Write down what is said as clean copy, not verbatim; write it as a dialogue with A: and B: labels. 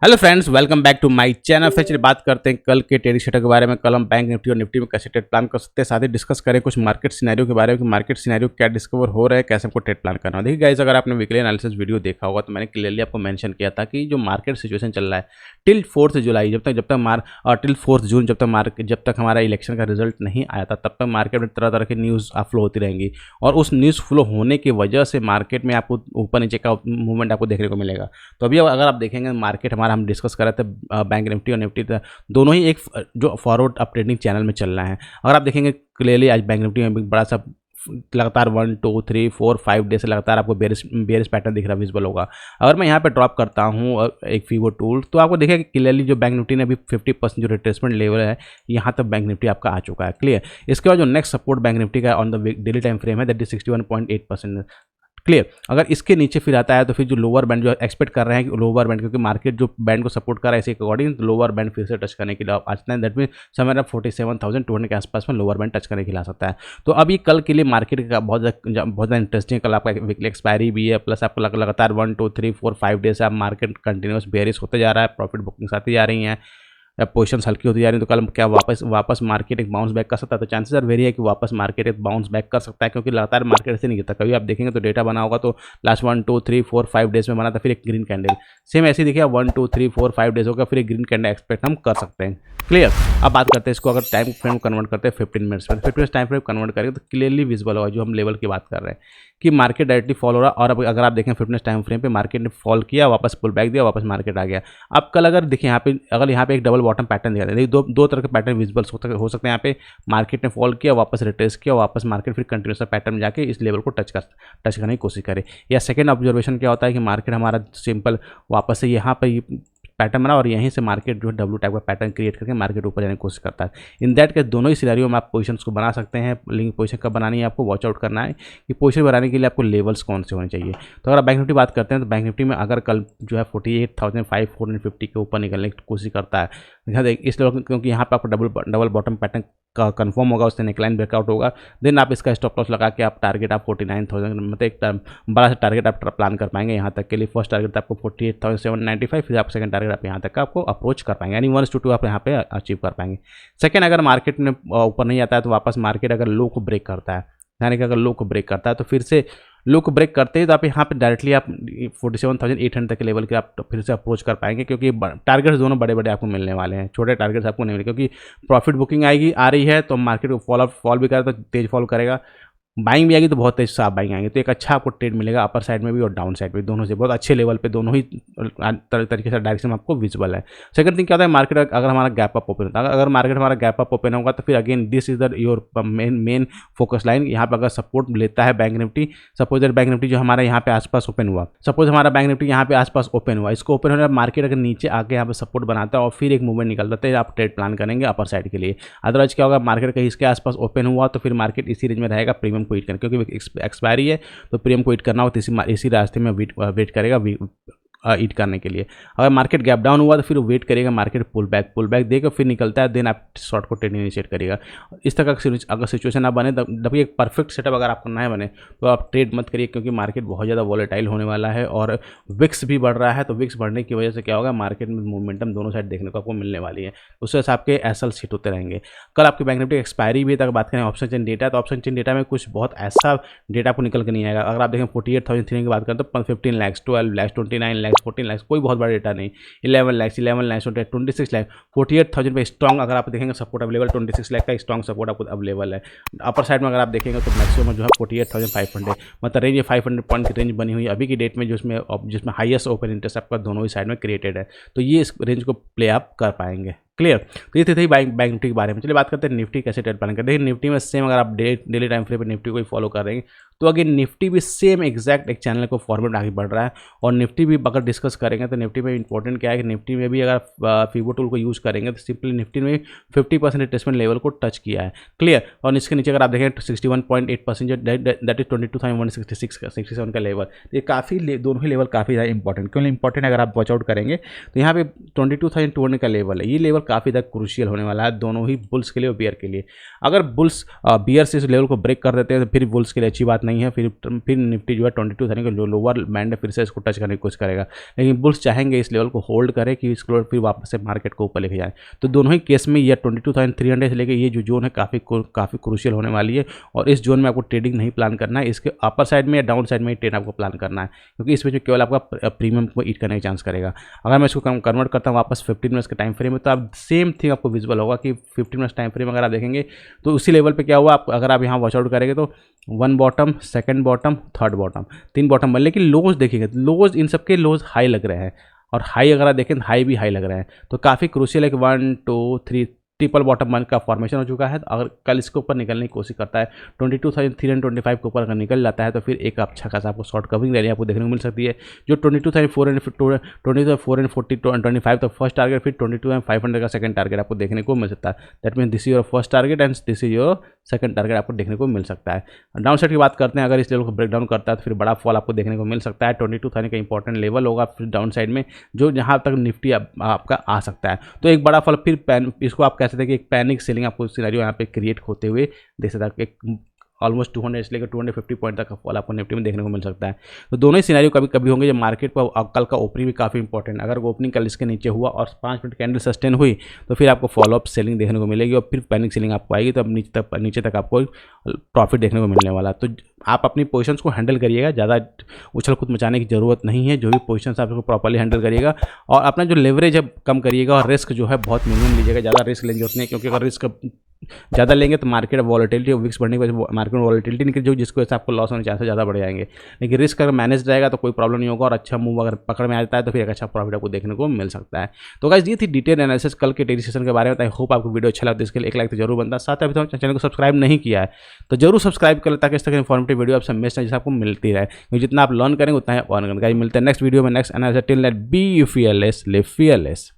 A: Hello friends, welcome back to my channel. फिर चलिए बात करते हैं कल के ट्रेडिंग सेटअप के बारे में। कल हम बैंक निफ्टी और निफ्टी में कैसे ट्रेड प्लान कर सकते हैं, साथ ही डिस्कस करें कुछ मार्केट सिनेरियो के बारे में कि मार्केट सिनेरियो क्या डिस्कवर हो रहा है, कैसे हमको ट्रेड प्लान करना है। देखिए गाइस, अगर आपने वीकली एनालिसिस वीडियो देखा होगा तो मैंने क्लियरली आपको मेंशन किया था कि जो मार्केट सिचुएशन चल रहा है टिल 4 जुलाई, टिल 4 जून, जब तक हमारा इलेक्शन का रिजल्ट नहीं आया था, तब तक मार्केट में तरह तरह की न्यूज़ फ्लो होती रहेंगी और उस न्यूज़ फ्लो होने की वजह से मार्केट में आपको ऊपर नीचे का मूवमेंट आपको देखने को मिलेगा। तो अभी अगर आप देखेंगे मार्केट हमारा, हम डिस्कस कर रहे थे बैंक निफ्टी और निफ्टी दोनों ही एक जो फॉरवर्ड अप ट्रेडिंग चैनल में चल रहा है। अगर आप देखेंगे क्लियरली आज बैंक निफ्टी में भी बड़ा सा लगातार 1 2 3 4 5 डे से लगातार आपको बेरिश पैटर्न दिख रहा विजिबल होगा। अगर मैं यहाँ पे ड्रॉप करता हूँ एक फीवो टूल तो आपको देखिए क्लियरली जो बैंक निफ्टी ने अभी 50% जो रिट्रेसमेंट लेवल है यहाँ तक बैंक निफ्टी आपका आ चुका है। क्लियर। इसके बाद जो नेक्स्ट सपोर्ट बैंक निफ्टी का on the daily time frame है दैट इज 61.8%। क्लियर। अगर इसके नीचे फिर आता है तो फिर जो लोअर बैंड जो एक्सपेक्ट कर रहे हैं कि लोअर बैंड, क्योंकि मार्केट जो बैंड को सपोर्ट कर रहा है इसी के अकॉर्डिंग लोअर बैंड फिर से टच करने के लिए आता है। दैट मीन समवेयर 47,200 के आसपास में लोअर बैंड टच करने के लिए आ सकता है। तो अभी कल के लिए मार्केट का बहुत ज़्यादा इंटरेस्टिंग, कल आपका वीकली एक्सपायरी भी है, प्लस आपको लगातार 1 2 3 4 5 डेज से आप मार्केट कंटिन्यूस बेरिश होते जा रहा है, प्रॉफिट बुकिंग्स आती जा रही हैं, पोजीशंस हल्की होती जा रही है। तो कल क्या वापस मार्केट एक बाउंस बैक कर सकता है? तो चांसेस आर वेरी है कि वापस मार्केट एक बाउंस बैक कर सकता है, क्योंकि लगातार मार्केट से नहीं गिरता। कभी आप देखेंगे तो डेटा बना होगा तो लास्ट 1 2 3 4 5 डेज में बना था, फिर एक ग्रीन कैंडल सेम ऐसे ही देखिए 1 2 3 4 5 डेज होगा, फिर एक ग्रीन कैंडल एक्सपेक्ट हम कर सकते हैं। क्लियर। अब बात करते हैं इसको, अगर टाइम फ्रेम कन्वर्ट करते हैं 15 मिनट्स में, 15 मिनट्स टाइम फ्रेम कन्वर्ट करेंगे तो क्लियरली विजिबल होगा जो हम लेवल की बात कर रहे हैं कि मार्केट डायरेक्टली फॉल हो रहा है। और अब अगर आप देखें 15 टाइम फ्रेम पे मार्केट ने फॉल किया, वापस पुल बैक दिया, वापस मार्केट आ गया। अब कल अगर देखिए यहाँ पे, अगर यहाँ पे एक डबल बॉटम पैटर्न दिखा है, दो तरह के पैटर्न विजिबल हो सकते हैं। यहाँ पे मार्केट ने फॉल किया, वापस रिट्रेस किया, वापस मार्केट फिर कंटिन्यूस पैटर्न में जाके इस लेवल को टच करने की कोशिश करे। या सेकंड ऑब्जर्वेशन क्या होता है कि मार्केट हमारा सिंपल वापस से यहाँ पर पैटर्न बना और यहीं से मार्केट जो है डब्ल्यू टाइप का पैटर्न क्रिएट करके मार्केट ऊपर जाने की कोशिश करता है। इन दैट के दोनों ही सिनेरियो में आप पोजीशंस को बना सकते हैं। लिंक पोजीशन कब बनानी है, आपको वॉच आउट करना है कि पोजीशन बनाने के लिए आपको लेवल्स कौन से होने चाहिए। तो अगर बैंक निफ्टी बात करते हैं तो बैंक निफ्टी में अगर कल जो है 48,550 के ऊपर निकलने की कोशिश करता है इस लेवल, क्योंकि यहाँ पर आपको डबल बॉटम पैटर्न का कन्फर्म होगा, उससे नेकलाइन ब्रेकआउट होगा, देन आप इसका स्टॉप लॉस लगा के आप टारगेट आप 49,000 मतलब एक बड़ा सा टारगेट आप प्लान कर पाएंगे। यहाँ तक के लिए फर्स्ट टारगेट आपको 48,795, फिर आप सेकंड टारगेट आप यहाँ तक का आपको अप्रोच कर पाएंगे, यानी 1 to 2 आप यहाँ पे अचीव कर पाएंगे। सेकंड, अगर मार्केट में ऊपर नहीं आता है तो वापस मार्केट अगर लो को ब्रेक करता है, यानी कि अगर लो को ब्रेक करता है तो फिर से लो को ब्रेक करते ही तो आप यहाँ पे डायरेक्टली आप 47,800 तक के लेवल के आप फिर से अप्रोच कर पाएंगे, क्योंकि टारगेट्स दोनों बड़े बड़े आपको मिलने वाले हैं, छोटे टारगेट्स आपको नहीं मिले, क्योंकि प्रॉफिट बुकिंग आ रही है तो मार्केट को फॉल भी करे तो तेज फॉल करेगा, बाइंग भी आएगी तो बहुत तेज से आप बाइंग आएंगे, तो एक अच्छा आपको ट्रेड मिलेगा अपर साइड में भी और डाउन साइड में, दोनों से बहुत अच्छे लेवल पे दोनों ही तरीके से डायरेक्शन आपको विजिबल है। सेकंड थिंग क्या होता है, मार्केट अगर हमारा गैप अप ओपन होता है, अगर मार्केट हमारा गैप अप ओपन होगा तो फिर again this is the your main focus line. यहाँ पर अगर सपोर्ट लेता है bank Nifty, suppose that bank Nifty जो हमारा यहाँ पे आसपास ओपन हुआ, सपोज हमारा बैंक निफ्टी यहाँ पे आसपास ओपन हुआ, इसको ओपन होने मार्केट अगर नीचे आके यहाँ पे सपोर्ट बनाता है और फिर एक मूवमेंट निकलता है, आप ट्रेड प्लान करेंगे अपर साइड के लिए। अदरवाइज क्या होगा, मार्केट कहीं इसके आसपास ओपन हुआ तो फिर मार्केट इसी रेंज में रहेगा, प्रीमियम को हिट करके, क्योंकि एक्सपायरी है तो प्रीमियम को हिट करना हो तो इसी रास्ते में वेट करेगा ईट करने के लिए। अगर मार्केट गैप डाउन हुआ तो फिर वेट करेगा, मार्केट पुल बैक देकर फिर निकलता है, देन आप शॉर्ट को ट्रेड इनिशिएट करेगा। इस तरह का अगर सिचुएशन ना बने तब एक परफेक्ट सेटअप अगर आपको ना बने तो आप ट्रेड मत करिए, क्योंकि मार्केट बहुत ज़्यादा वॉलेटाइल होने वाला है और विक्स भी बढ़ रहा है। तो विक्स बढ़ने की वजह से क्या होगा, मार्केट में मोमेंटम दोनों साइड देखने को आपको मिलने वाली है, उससे आपके एसएल हिट होते रहेंगे। कल आपके बैंक निफ्टी एक्सपायरी भी तक बात करें ऑप्शन चेन डेटा, तो ऑप्शन चेन डेटा में कुछ बहुत ऐसा डेटा आपको निकल के नहीं आएगा। अगर आप देखें 48,300 की बात करें तो 15 लाख, 12 लाख, 29 लाख, 14 लाख, कोई बहुत बड़ा डेटा नहीं। 11 लाख, 26 लाख, 48,000 पे स्ट्रॉन्ग अगर आप देखेंगे सपोर्ट अवेलेबल, 26 लाख का स्ट्रॉन्ग सपोर्ट आपको अवेलेबल है। अपर साइड में अगर आप देखेंगे तो मैक्सिमम जो है 48,500 मतलब रेंज 500 पॉइंट की रेंज बनी हुई है अभी की डेट में, जिसमें हाईएस्ट ओपन इंटरेस्ट आपका दोनों ही साइड में क्रिएटेड है, तो ये इस रेंज को प्ले अप कर पाएंगे। क्लियर। तो ये थे बैंक निफ्टी के बारे में। चलिए बात करते हैं निफ्टी कैसे ट्रेड प्लान करते हैं। निफ्टी में सेम अगर आप डेली टाइम फ्रेम पर निफ्टी को ही फॉलो कर रहे हैं तो अगेन निफ्टी भी सेम एग्जैक्ट एक चैनल को फॉर्मेट आगे बढ़ रहा है। और निफ्टी भी अगर डिस्कस करेंगे तो निफ्टी में इंपॉर्टेंट क्या है कि निफ्टी में भी अगर फीबो टूल को यूज़ करेंगे तो सिंपली निफ्टी में 50% रिट्रेसमेंट लेवल को टच किया है। क्लियर। और इसके नीचे अगर आप देखें 61.8% जो दैट इज 22,167 का लेवल, ये काफ़ी दोनों ही लेवल काफ़ी ज़्यादा इंपॉर्टेंट। क्यों इंपॉर्टेंट, अगर आप वॉच आउट करेंगे तो यहाँ पे 22,200 का लेवल है, ये लेवल काफ़ी ज़्यादा क्रूशियल होने वाला है, दोनों ही बुल्स के लिए और बियर के लिए। अगर बुल्स बियर से इस लेवल को ब्रेक कर देते हैं तो फिर बुल्स के लिए अच्छी बात नहीं है, फिर निफ्टी जो है 22,000 का जो लोअर बैंड है फिर से इसको टच करने की कोशिश करेगा। लेकिन बुल्स चाहेंगे इस लेवल को होल्ड करे कि इसको फिर वापस से मार्केट को ऊपर लेके जाए। तो दोनों ही केस में ये 22,300 से लेकर ये जो जोन है काफ़ी क्रूशियल होने वाली है, और इस जोन में आपको ट्रेडिंग नहीं प्लान करना है, इसके अपर साइड में या डाउन साइड में ही ट्रेड आपको प्लान करना है, क्योंकि इसमें जो केवल आपका प्रीमियम को ईट करने का चांस करेगा। अगर मैं इसको कन्वर्ट करता हूँ वापस 15 मिनट्स के टाइम फ्रेम में, तो आप सेम थिंग आपको विजिबल होगा कि 15 मिनट्स टाइम फ्रेम अगर आप देखेंगे तो उसी लेवल पे क्या हुआ, आप अगर आप यहाँ वॉच आउट करेंगे तो 1 bottom, 2nd bottom, 3rd bottom, 3 bottom बन, लेकिन लोज देखिएगा, लोज इन सबके लोज हाई लग रहे हैं, और हाई अगर आप देखें तो हाई भी हाई लग रहे हैं। तो काफ़ी क्रूशियल है कि 1 2 3 ट्रिपल बॉटम वन का फॉर्मेशन हो चुका है। अगर कल इसके ऊपर निकलने की कोशिश करता है 22,325 के ऊपर अगर निकल जाता है तो फिर एक अच्छा खासा आपको शॉर्ट कवरिंग रैली आपको देखने को मिल सकती है, जो 22,440 तो फर्स्ट टारगेट, फिर 22,500 का सेकंड टारगेट आपको देखने को मिल सकता है। That mean this is your first target and this is your second target आपको देखने को मिल सकता है। डाउन साइड की बात करते हैं, अगर इस लेवल को ब्रेक डाउन करता है तो फिर बड़ा फॉल आपको देखने को मिल सकता है। 22,000 का इंपॉर्टेंट लेवल होगा फिर डाउन साइड में, जो जहाँ तक निफ्टी आपका आ सकता है। तो एक बड़ा फॉल फिर इसको आप कह सकते हैं कि एक पैनिक सेलिंग आपको सिनेरियो यहाँ पे क्रिएट होते हुए देख सकता है। एक ऑलमोस्ट 200 से लेकर 250 पॉइंट तक का फॉल आपको निफ्टी में देखने को मिल सकता है। तो दोनों ही सिनेरियो कभी कभी होंगे। जब मार्केट पर कल का ओपनिंग भी काफ़ी इंपॉर्टेंट, अगर ओपनिंग कल इसके नीचे हुआ और 5 मिनट कैंडल सस्टेन हुई तो फिर आपको फॉलोअप सेलिंग देखने को मिलेगी और फिर पैनिक सेलिंग आपको आएगी, तो अब नीचे तक आपको प्रॉफिट देखने को मिलने वाला। तो आप अपनी पोजीशंस को हैंडल करिएगा, ज़्यादा उछल कूद मचाने की ज़रूरत नहीं है। जो भी पोजीशंस आप उसको प्रॉपर्ली हैंडल करिएगा और अपना जो लेवरेज है कम करिएगा और रिस्क जो है बहुत मिनिमम लीजिएगा। ज़्यादा रिस्क लेंगे उतने, क्योंकि अगर रिस्क ज़्यादा लेंगे तो मार्केट वॉलेटिलिटी और विक्स बढ़ने की वजह से मार्केट में वॉलेटिलिटी निकल, जो जिसकी वजह से आपको लॉस होने के चांसेस ज़्यादा बढ़ जाएंगे। लेकिन रिस्क अगर मैनेज रहेगा तो कोई प्रॉब्लम नहीं होगा और अच्छा मूव अगर पकड़ में आ जाता है तो फिर एक अच्छा प्रॉफिट आपको देखने को मिल सकता है। तो गाइस ये थी डिटेल एनालिसिस कल के ट्रेडिंग सेशन के बारे में। आई होप आपको वीडियो अच्छा लगा, इसके लिए एक लाइक तो जरूर बनता। साथ अभी तक चैनल को सब्सक्राइब नहीं किया है तो जरूर सब्सक्राइब करें, ताकि इस तरह की इन्फॉर्मेटिव वीडियो आपसे मिस नहीं, जिससे आपको मिलती रहे। क्योंकि जितना आप लर्न करेंगे उतना ही अर्न करेंगे। मिलते हैं नेक्स्ट वीडियो में, next analysis. Till that be fearless, live fearless.